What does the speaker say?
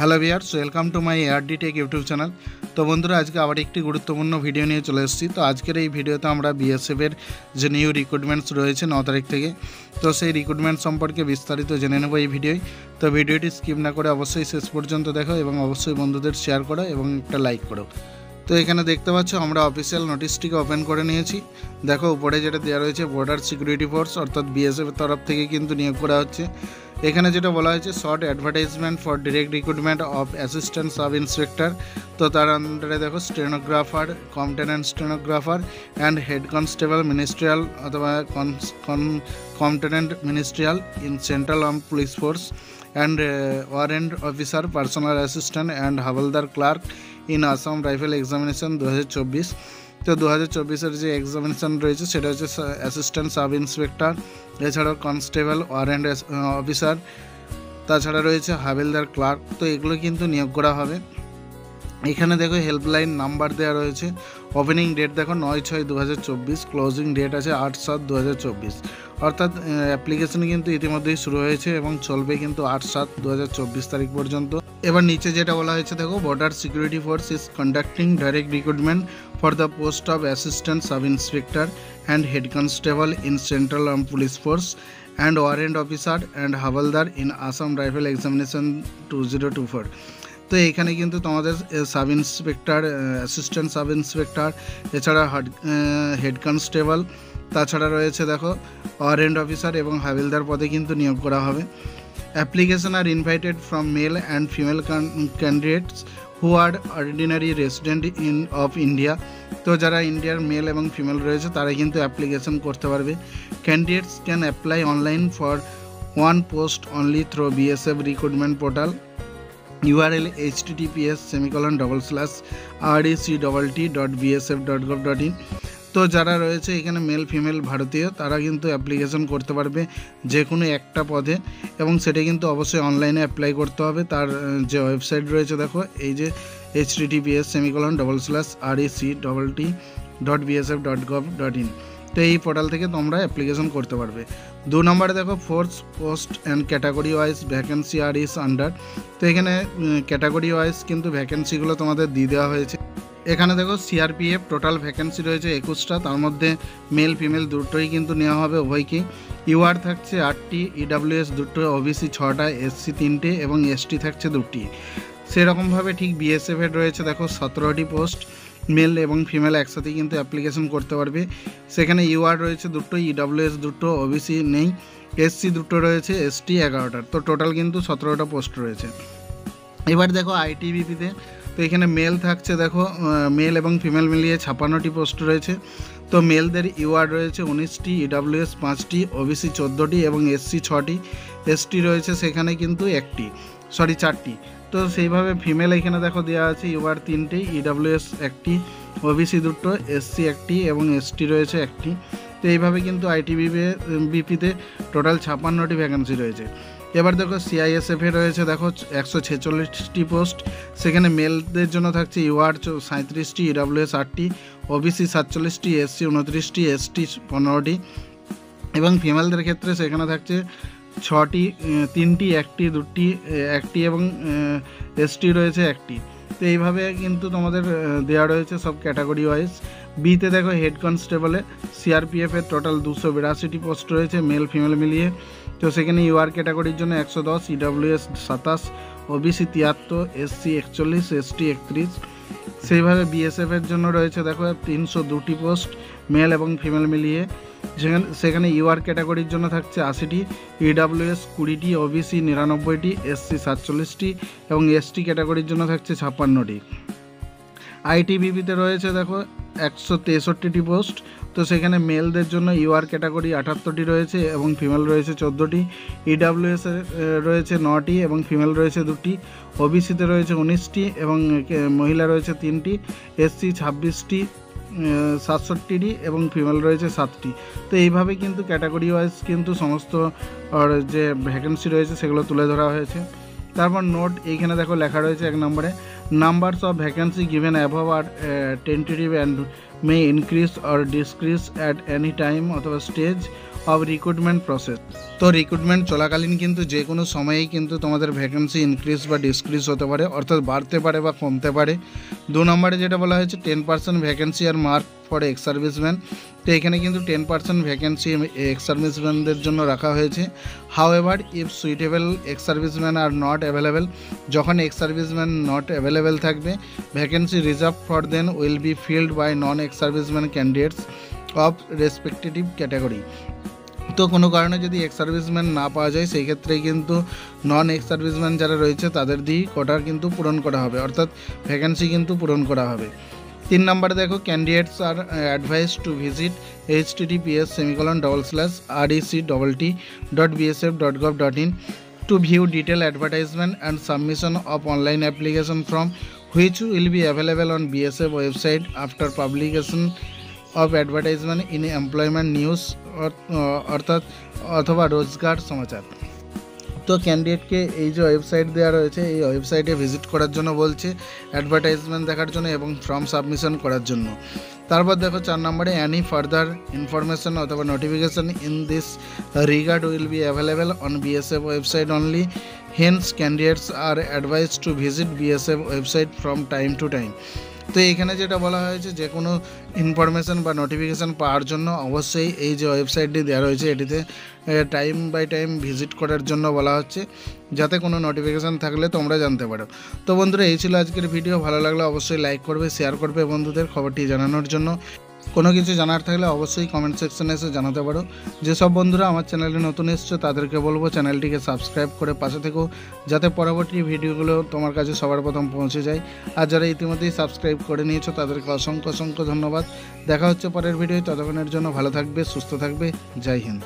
Hello viewers, welcome to my ARD take YouTube channel. তো বন্ধুরা, আজকে আবার একটি গুরুত্বপূর্ণ ভিডিও নিয়ে চলে এসেছি। তো আজকের এই ভিডিওতে আমরা বিএসএফের যে নিউ রিক্রুটমেন্টস রয়েছে 9 তারিখ থেকে, তো সেই রিক্রুটমেন্ট সম্পর্কে বিস্তারিত জেনে নেব এই ভিডিওয়। তো ভিডিওটি স্কিপ না করে অবশ্যই শেষ পর্যন্ত দেখো এবং অবশ্যই বন্ধুদের শেয়ার করো এবং একটা লাইক করো। তো এখানে দেখতে পাচ্ছ আমরা অফিসিয়াল নোটিশটিকে ওপেন করে নিয়েছি। দেখো উপরে যেটা দেওয়া রয়েছে বর্ডার সিকিউরিটি ফোর্স অর্থাৎ বিএসএফের তরফ থেকে কিন্তু নিয়োগ করা হচ্ছে। এখানে যেটা বলা হয়েছে short advertisement for direct recruitment of assistant sub inspector. তো তার আন্ডারে দেখো stenographer, combatant stenographer and head constable ministerial অথবা combatant ministerial in central arm police force and warrant officer, personal assistant and havildar clerk in Assam rifle examination 2024। তো 2024-এর যে examination রয়েছে সেটা হচ্ছে অ্যাসিস্ট্যান্ট সাব ইন্সপেক্টর, এছাড়াও কনস্টেবল, ওয়ারেন্ট অফিসার, তাছাড়া রয়েছে হাবিলদার ক্লার্ক। তো এগুলো কিন্তু নিয়োগ করা হবে। এখানে দেখো হেল্পলাইন নাম্বার দেওয়া রয়েছে। ওপেনিং ডেট দেখো 9/6/2024, ক্লোজিং ডেট আছে 8/7/2024। অর্থাৎ অ্যাপ্লিকেশন কিন্তু ইতিমধ্যেই শুরু হয়েছে এবং চলবে কিন্তু 8/7/2024 তারিখ পর্যন্ত। এবার নিচে যেটা বলা হয়েছে দেখো, border security force is conducting direct recruitment for the post of assistant sub inspector and head constable in central arm police force and warrant officer and havildar in Assam rifle examination 2024। তো এখানে কিন্তু তোমাদের sub inspector, assistant sub inspector, এছাড়া head constable, তাছাড়া রয়েছে দেখো warrant officer এবং হাবিলদার পদে কিন্তু নিয়োগ করা হবে। Application are invited from male and female candidates who are ordinary resident of India. তো যারা ইন্ডিয়ার মেল এবং ফিমেল রয়েছে তারা কিন্তু অ্যাপ্লিকেশন করতে পারবে। Candidates can apply online for one post only through BSF recruitment portal. URL https://rec.bsf.gov.in। তো যারা রয়েছে এখানে মেল ফিমেল ভারতীয় তারা কিন্তু অ্যাপ্লিকেশন করতে পারবে যে কোনো একটা পদে, এবং সেটা কিন্তু অবশ্যই অনলাইনে অ্যাপ্লাই করতে হবে। তার যে ওয়েবসাইট রয়েছে দেখো, এই যে https://rec.bsf.gov.in। তো এই পোর্টাল থেকে তোমরা অ্যাপ্লিকেশন করতে পারবে। 2 নম্বরে দেখো force post and category wise vacancy are is under. তো এখানে ক্যাটাগরি ওয়াইজ কিন্তু ভ্যাকেন্সিগুলো তোমাদের দিয়ে দেওয়া হয়েছে। এখানে দেখো সিআরপিএফ টোটাল ভ্যাকেন্সি রয়েছে 21টা, তার মধ্যে মেল ফিমেল দুটোই কিন্তু নেওয়া হবে উভয়কেই। ইউআর থাকছে 8টি, ইডাব্লিউএস 2টো, ওবিসি 6টা, এসসি 3টে এবং এসটি থাকছে 2টি। সেরকমভাবে ঠিক বিএসএফের রয়েছে দেখো 17টি পোস্ট, মেল এবং ফিমেল একসাথেই কিন্তু অ্যাপ্লিকেশন করতে পারবে। সেখানে ইউআর রয়েছে 2টো, ইডাব্লিউএস 2টো, ওবিসি নেই, এসসি 2টো রয়েছে, এসটি 11টা। তো টোটাল কিন্তু 17টা পোস্ট রয়েছে। এবার দেখো আইটিবিপিতে, তো এখানে মেল থাকছে দেখো মেল এবং ফিমেল মিলিয়ে 56টি পোস্ট রয়েছে। তো মেলদের ইউআর রয়েছে 19টি, ইডাব্লিউএস 5টি, ওবিসি 14টি এবং এসসি 6টি, এসটি রয়েছে সেখানে কিন্তু 4টি। তো সেইভাবে ফিমেল এখানে দেখো দেওয়া আছে ইউআর 3টি, ইডাব্লিউএস 1টি, ওবিসি 2টো, এসসি 1টি এবং এসটি রয়েছে 1টি। তো এইভাবে কিন্তু আইটিবিপিতে টোটাল 56টি ভ্যাকেন্সি রয়েছে। এবার দেখো সিআইএসএফে রয়েছে দেখো 146টি পোস্ট। সেখানে মেলদের জন্য থাকছে ইউআর 37টি, ইডাব্লিউএস 8টি, ওবিসি 47টি, এসসি 29টি, এসটি 15টি এবং ফিমেলদের ক্ষেত্রে সেখানে থাকছে 6টি, 3টি, 1টি, 2টি, 1টি এবং এসটি রয়েছে 1টি। তো এইভাবে কিন্তু তোমাদের দেওয়া রয়েছে সব ক্যাটাগরি ওয়াইজ। বিতে দেখো হেড কনস্টেবলে সিআরপিএফের টোটাল 282টি পোস্ট রয়েছে মেল ফিমেল মিলিয়ে। তো সেখানে ইউআর ক্যাটাগরির জন্য 110, ইডাব্লিউএস 27, ওবিসি 73, এসসি 41, এসটি 31। সেইভাবে বিএসএফের জন্য রয়েছে দেখো 302টি পোস্ট মেল এবং ফিমেল মিলিয়ে। সেখানে ইউআর ক্যাটাগরির জন্য থাকছে 80টি, ইডাব্লিউএস 20টি, ওবিসি 99টি, এসসি 47টি এবং এসটি ক্যাটাগরির জন্য থাকছে 56টি। আইটিবিপিতে রয়েছে দেখো 163টি পোস্ট। তো সেখানে মেলদের জন্য ইউআর ক্যাটাগরি 78টি রয়েছে এবং ফিমেল রয়েছে 14টি, ইডাব্লিউএস রয়েছে 9টি এবং ফিমেল রয়েছে 2টি, ওবিসিতে রয়েছে 19টি এবং মহিলা রয়েছে 3টি, এসসি 26টি, 67টি এবং ফিমেল রয়েছে 7টি। তো এইভাবে কিন্তু ক্যাটাগরি ওয়াইজ কিন্তু সমস্ত যে ভ্যাকেন্সি রয়েছে সেগুলো তুলে ধরা হয়েছে। তারপর নোট এইখানে দেখো লেখা রয়েছে 1 নম্বরে, numbers of vacancy given above are tentative and may increase or decrease at any time অথবা স্টেজ অফ রিক্রুটমেন্ট প্রসেস। তো রিক্রুটমেন্ট চলাকালীন কিন্তু যে কোনো সময়েই কিন্তু তোমাদের ভ্যাকেন্সি ইনক্রিজ বা ডিসক্রিজ হতে পারে, অর্থাৎ বাড়তে পারে বা কমতে পারে। 2 নম্বরে যেটা বলা হয়েছে 10% vacancy are mark for ex serviceman. তো এখানে কিন্তু 10% ভ্যাকেন্সি এক্স সার্ভিসম্যানদের জন্য রাখা হয়েছে। However if suitable ex serviceman are not available, যখন এক্স সার্ভিসম্যান নট অ্যাভেলেবেল থাকবে, vacancy reserve for then will be filled by non ex serviceman candidates of respective category. তো কোনো কারণে যদি এক্স সার্ভিসম্যান না পাওয়া যায়, সেই ক্ষেত্রে কিন্তু নন এক্স সার্ভিসম্যান যারা রয়েছে তাদের দিয়েই কোটা কিন্তু পূরণ করা হবে, অর্থাৎ ভ্যাকেন্সি কিন্তু পূরণ করা হবে। 3 নম্বরে দেখো candidates are advise to visit https://rec.bsf.gov.in to view detailed advertisement and submission of online application form which will be available on BSF website after publication of advertisement in employment news অর্থাৎ অথবা রোজগার সমাচার। তো ক্যান্ডিডেটকে এই যে ওয়েবসাইট দেওয়া রয়েছে, এই ওয়েবসাইটে ভিজিট করার জন্য বলছে, অ্যাডভার্টাইজমেন্ট দেখার জন্য এবং ফর্ম সাবমিশন করার জন্য। তারপর দেখো 4 নম্বরে অ্যানি ফার্দার ইনফরমেশন অথবা notification in this regard will be available on BSF website only, hence candidates are advise to visit BSF website from time to time. তো এখানে যেটা বলা হয়েছে, যে কোনো ইনফরমেশান বা নোটিফিকেশান পাওয়ার জন্য অবশ্যই এই যে ওয়েবসাইটটি দেওয়া রয়েছে এটিতে টাইম বাই টাইম ভিজিট করার জন্য বলা হচ্ছে, যাতে কোনো নোটিফিকেশান থাকলে তোমরা জানতে পারো। তো বন্ধুরা, এই ছিল আজকের ভিডিও। ভালো লাগলে অবশ্যই লাইক করবে, শেয়ার করবে বন্ধুদের খবরটি জানানোর জন্য। কোনো কিছু জানার থাকলে অবশ্যই কমেন্ট সেকশনে এসে জানাতে পারো। যেসব বন্ধুরা আমার চ্যানেলে নতুন এসছো তাদেরকে বলবো চ্যানেলটিকে সাবস্ক্রাইব করে পাশে থেকো, যাতে পরবর্তী ভিডিওগুলো তোমার কাছে সবার প্রথম পৌঁছে যায়। আর যারা ইতিমধ্যেই সাবস্ক্রাইব করে নিয়েছো তাদেরকে অসংখ্য ধন্যবাদ। দেখা হচ্ছে পরের ভিডিও। ততক্ষণের জন্য ভালো থাকবে, সুস্থ থাকবে। জয় হিন্দ।